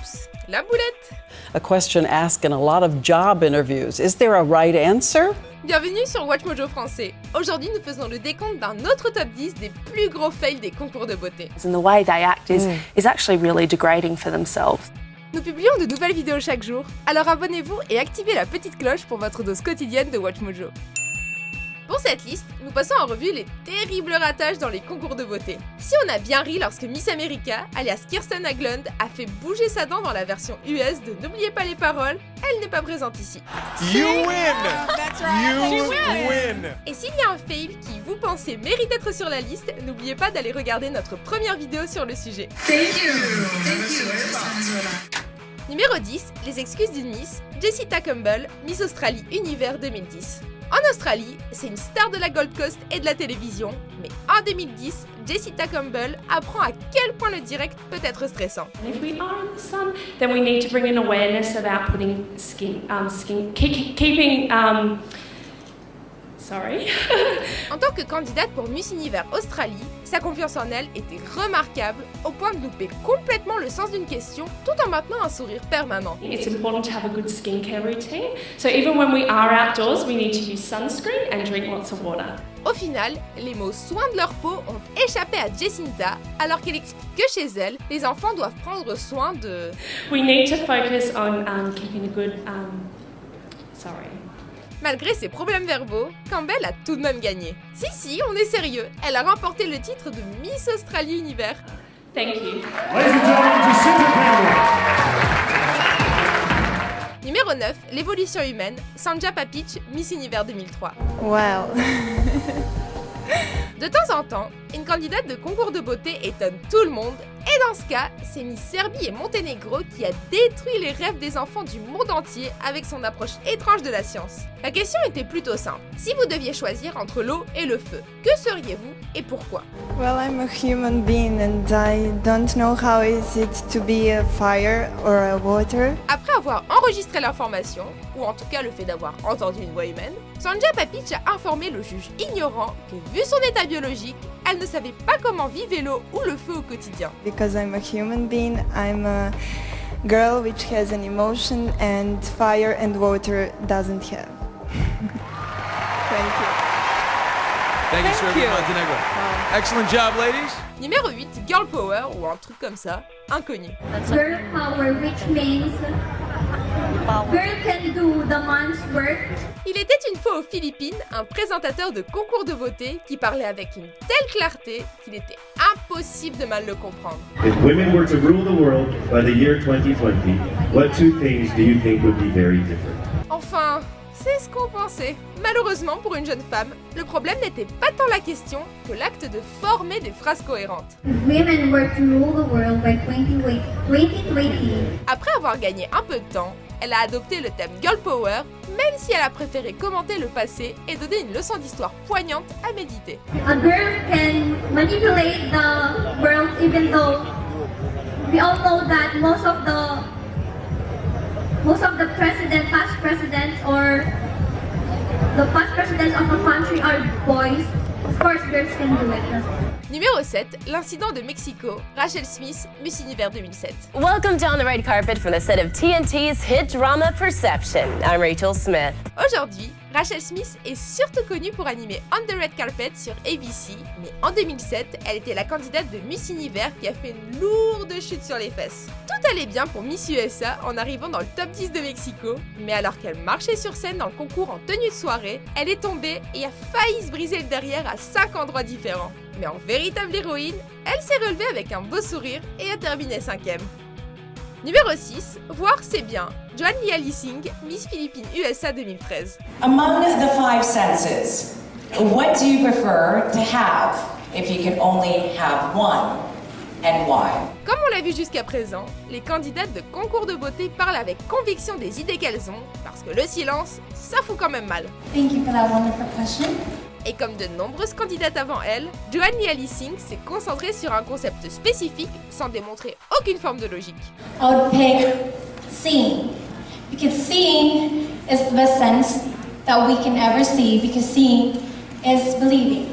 Oups, la boulette! A question asked in a lot of job interviews. Is there a right answer? Bienvenue sur WatchMojo français. Aujourd'hui, nous faisons le décompte d'un autre top 10 des plus gros fails des concours de beauté. And the way they act is actually really degrading for themselves. Nous publions de nouvelles vidéos chaque jour, alors abonnez-vous et activez la petite cloche pour votre dose quotidienne de WatchMojo. Pour cette liste, nous passons en revue les terribles ratages dans les concours de beauté. Si on a bien ri lorsque Miss America, alias Kirsten Haglund, a fait bouger sa dent dans la version US de N'oubliez pas les paroles, elle n'est pas présente ici. You win! You win! Et s'il y a un fail qui, vous pensez, mérite d'être sur la liste, n'oubliez pas d'aller regarder notre première vidéo sur le sujet. Numéro 10, les excuses d'une Miss, Jessica Campbell, Miss Australie Univers 2010. En Australie, c'est une star de la Gold Coast et de la télévision, mais en 2010, Jessica Campbell apprend à quel point le direct peut être stressant. If we are in the sun, then we need to bring an awareness about putting En tant que candidate pour Miss Univers Australie, sa confiance en elle était remarquable au point de louper complètement le sens d'une question tout en maintenant un sourire permanent. It's important to have a good skincare routine. So even when we are outdoors, we need to use sunscreen and drink lots of water. Au final, les mots soin de leur peau ont échappé à Jacinta alors qu'elle explique que chez elle, les enfants doivent prendre soin de... We need to focus on keeping a good... Malgré ses problèmes verbaux, Campbell a tout de même gagné. Si, on est sérieux, elle a remporté le titre de Miss Australie Univers. Thank you. Ladies and gentlemen, Jacinta Campbell. Numéro 9, l'évolution humaine, Sanja Papic, Miss Univers 2003. Wow. De temps en temps, une candidate de concours de beauté étonne tout le monde, et dans ce cas, c'est Miss Serbie et Monténégro qui a détruit les rêves des enfants du monde entier avec son approche étrange de la science. La question était plutôt simple. Si vous deviez choisir entre l'eau et le feu, que seriez-vous et pourquoi? Well, I'm a human being and I don't know how is it to be a fire or a water. Après avoir enregistré l'information, ou en tout cas le fait d'avoir entendu une voix humaine, Sanja Papic a informé le juge ignorant que vu son état biologique, elle ne savait pas comment vivait l'eau ou le feu au quotidien. Because I'm a human being, I'm a girl which has an emotion and fire and water doesn't have. Thank you. Thank you, Serbia Montenegro. Excellent job, ladies. Numéro 8, Girl Power, ou un truc comme ça, inconnu. Girl power, which means girl can do the man's work. Il était une fois aux Philippines un présentateur de concours de beauté qui parlait avec une telle clarté qu'il était impossible de mal le comprendre. If women were to rule the world by the year 2020, what two things do you think would be very different? Enfin, c'est ce qu'on pensait. Malheureusement pour une jeune femme, le problème n'était pas tant la question que l'acte de former des phrases cohérentes. If women were to rule the world by 2020. Après avoir gagné un peu de temps, elle a adopté le thème Girl Power, même si elle a préféré commenter le passé et donner une leçon d'histoire poignante à méditer. A girl can manipulate the world even though we all know that most of the past presidents or the past presidents of a country are boys. Of course girls can do it. Numéro 7, l'incident de Mexico, Rachel Smith, Miss Univers 2007. Welcome down the red carpet from the set of TNT's hit drama Perception. I'm Rachel Smith. Aujourd'hui, Rachel Smith est surtout connue pour animer On the Red Carpet sur ABC, mais en 2007, elle était la candidate de Miss Univers qui a fait une lourde chute sur les fesses. Tout allait bien pour Miss USA en arrivant dans le top 10 de Mexico, mais alors qu'elle marchait sur scène dans le concours en tenue de soirée, elle est tombée et a failli se briser le derrière à 5 endroits différents. Mais en véritable héroïne, elle s'est relevée avec un beau sourire et a terminé 5e. Numéro 6, voir c'est bien, Joan Lia Lee Sing, Miss Philippines USA 2013. Among the 5 senses, what do you prefer to have if you can only have one, and why? Comme on l'a vu jusqu'à présent, les candidates de concours de beauté parlent avec conviction des idées qu'elles ont, parce que le silence, ça fout quand même mal. Thank you for that wonderful question. Et comme de nombreuses candidates avant elle, Joan Lia Lee Sing s'est concentrée sur un concept spécifique sans démontrer aucune forme de logique. I would pick seeing, because seeing is the best sense that we can ever see, because seeing is believing.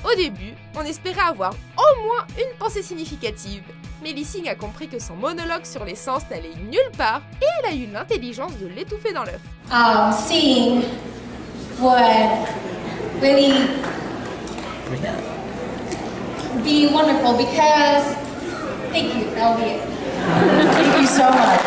Au début, on espérait avoir au moins une pensée significative, mais Lee Sing a compris que son monologue sur les sens n'allait nulle part et elle a eu l'intelligence de l'étouffer dans l'œuf. Seeing would really be wonderful because thank you, that'll be it. Thank you so much.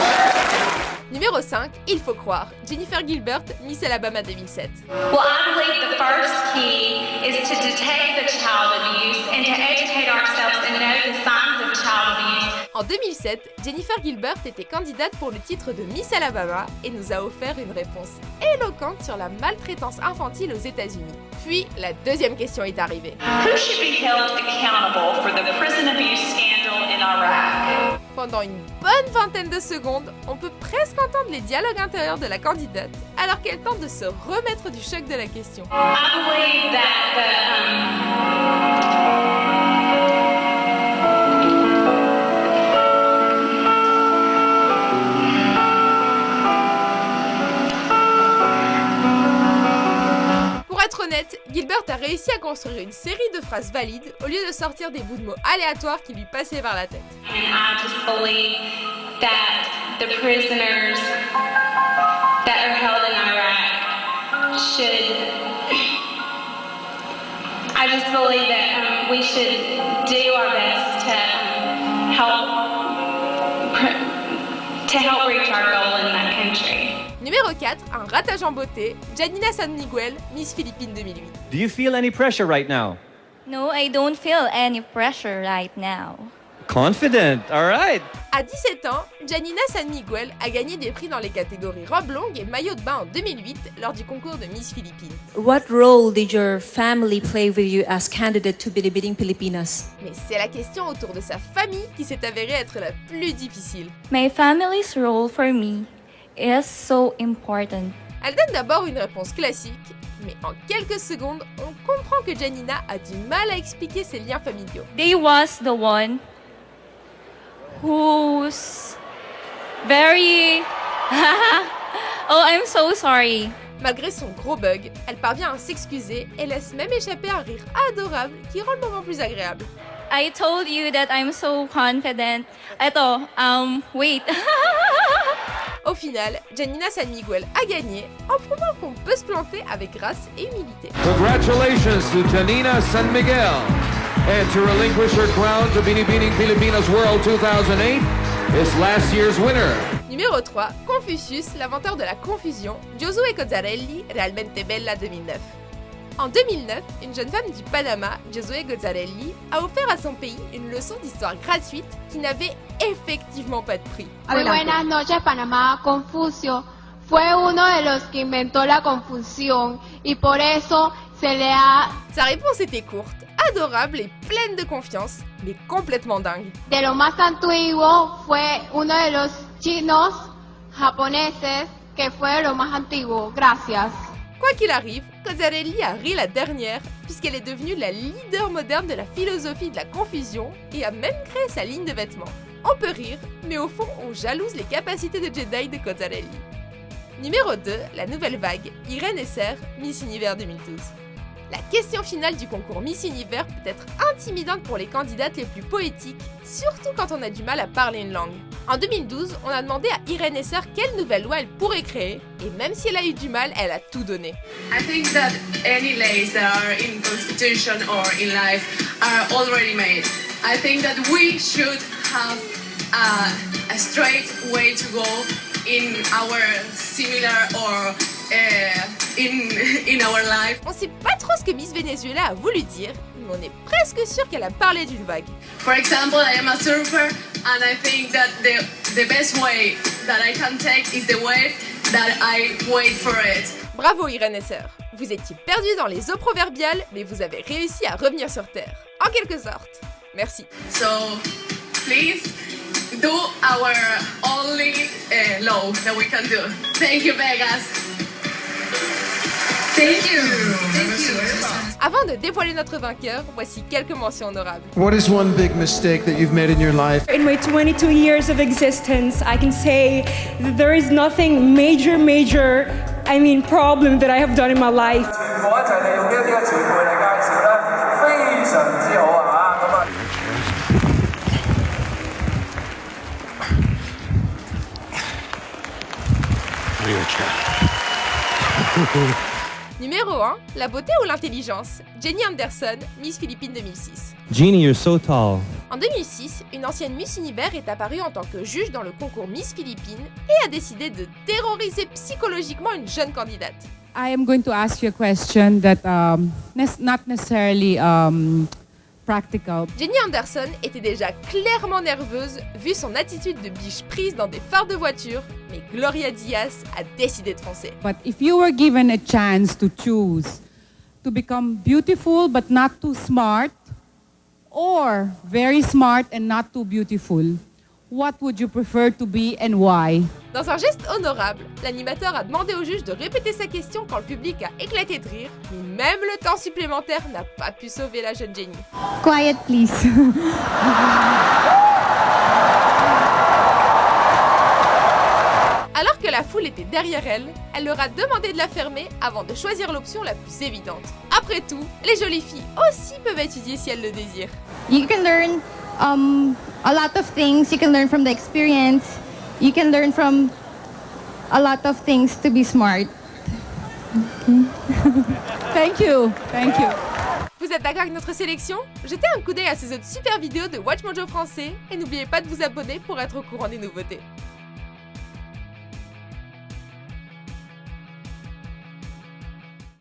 Numéro 5, il faut croire, Jennifer Gilbert, Miss Alabama 2007. Well, I believe the first key is to detect the child abuse and to educate ourselves and know the signs of child abuse. En 2007, Jennifer Gilbert était candidate pour le titre de Miss Alabama et nous a offert une réponse éloquente sur la maltraitance infantile aux États-Unis. Puis, la deuxième question est arrivée. Who should be held accountable for the prison abuse scandal in Iraq? Pendant une bonne vingtaine de secondes, on peut presque entendre les dialogues intérieurs de la candidate alors qu'elle tente de se remettre du choc de la question. I believe that Pour être honnête, Gilbert a réussi à construire une série de phrases valides au lieu de sortir des bouts de mots aléatoires qui lui passaient par la tête. And I just believe that the prisoners that are held in Iraq should. I just believe that we should do our best to help reach our goal in that country. Numéro 4, un ratage en beauté, Janina San Miguel, Miss Philippines 2008. Do you feel any pressure right now? No, I don't feel any pressure right now. Confident, all right. À 17 ans, Janina San Miguel a gagné des prix dans les catégories robe longue et maillot de bain en 2008 lors du concours de Miss Philippines. What role did your family play with you as candidate to Binibining Pilipinas? Mais c'est la question autour de sa famille qui s'est avérée être la plus difficile. My family's role for me is so important. Elle donne d'abord une réponse classique, mais en quelques secondes, on comprend que Janina a du mal à expliquer ses liens familiaux. They was the one who's very... Oh, I'm so sorry. Malgré son gros bug, elle parvient à s'excuser et laisse même échapper un rire adorable qui rend le moment plus agréable. I told you that I'm so confident. Wait. Au final, Janina San Miguel a gagné en prouvant qu'on peut se planter avec grâce et humilité. Congratulations to Janina San Miguel. And to relinquish her crown to Binibining Pilipinas World 2008 is last year's winner. Numéro 3, Confucius, l'inventeur de la confusion, Josué Cozzarelli, Realmente Bella 2009. En 2009, une jeune femme du Panama, Josué Cozzarelli, a offert à son pays une leçon d'histoire gratuite qui n'avait effectivement pas de prix. Muy buenas noches, Panamá. Confucio fue uno de los que inventó la confusión y por eso se le ha... Sa réponse était courte, adorable et pleine de confiance, mais complètement dingue. De lo más antiguo fue uno de los chinos japoneses que fue lo más antiguo. Gracias. Quoi qu'il arrive, Cozzarelli a ri la dernière puisqu'elle est devenue la leader moderne de la philosophie de la confusion et a même créé sa ligne de vêtements. On peut rire, mais au fond on jalouse les capacités de Jedi de Cozzarelli. Numéro 2, la nouvelle vague, Irène Esser, Miss Univers 2012. La question finale du concours Miss Univers peut être intimidante pour les candidates les plus poétiques, surtout quand on a du mal à parler une langue. En 2012, on a demandé à Irène Esser quelle nouvelle loi elle pourrait créer, et même si elle a eu du mal, elle a tout donné. I think that any laws that are in constitution or in life are already made. I think that we should have a straight way to go in our similar or in our life. On sait pas trop ce que Miss Venezuela a voulu dire, mais on est presque sûr qu'elle a parlé d'une vague. For example, I am a surfer and I think that the best way that I can take is the way that I wait for it. Bravo Irène Esser. Vous étiez perdu dans les eaux proverbiales, mais vous avez réussi à revenir sur Terre. En quelque sorte. Merci. So, please do our only law that we can do. Thank you, Vegas. Thank you. Thank you. Avant de dévoiler notre vainqueur, voici quelques mentions honorables. What is one big mistake that you've made in your life? In my 22 years of existence, I can say that there is nothing major, problem that I have done in my life. Numéro 1, la beauté ou l'intelligence? Jenny Anderson, Miss Philippines 2006. Jeannie, you're so tall. En 2006, une ancienne Miss Univers est apparue en tant que juge dans le concours Miss Philippines et a décidé de terroriser psychologiquement une jeune candidate. I am going to ask you a question that not necessarily practical. Jenny Anderson était déjà clairement nerveuse vu son attitude de biche prise dans des phares de voiture, mais Gloria Diaz a décidé de foncer. But if you were given a chance to choose to become beautiful but not too smart, or very smart and not too beautiful, what would you prefer to be and why? Dans un geste honorable, l'animateur a demandé au juge de répéter sa question quand le public a éclaté de rire, mais même le temps supplémentaire n'a pas pu sauver la jeune Jenny. Quiet, please. Alors que la foule était derrière elle, elle leur a demandé de la fermer avant de choisir l'option la plus évidente. Après tout, les jolies filles aussi peuvent étudier si elles le désirent. You can learn a lot of things. You can learn from the experience. You can learn from a lot of things to be smart. Thank you. Thank you. Vous êtes d'accord avec notre sélection? Jetez un coup d'œil à ces autres super vidéos de WatchMojo français et n'oubliez pas de vous abonner pour être au courant des nouveautés.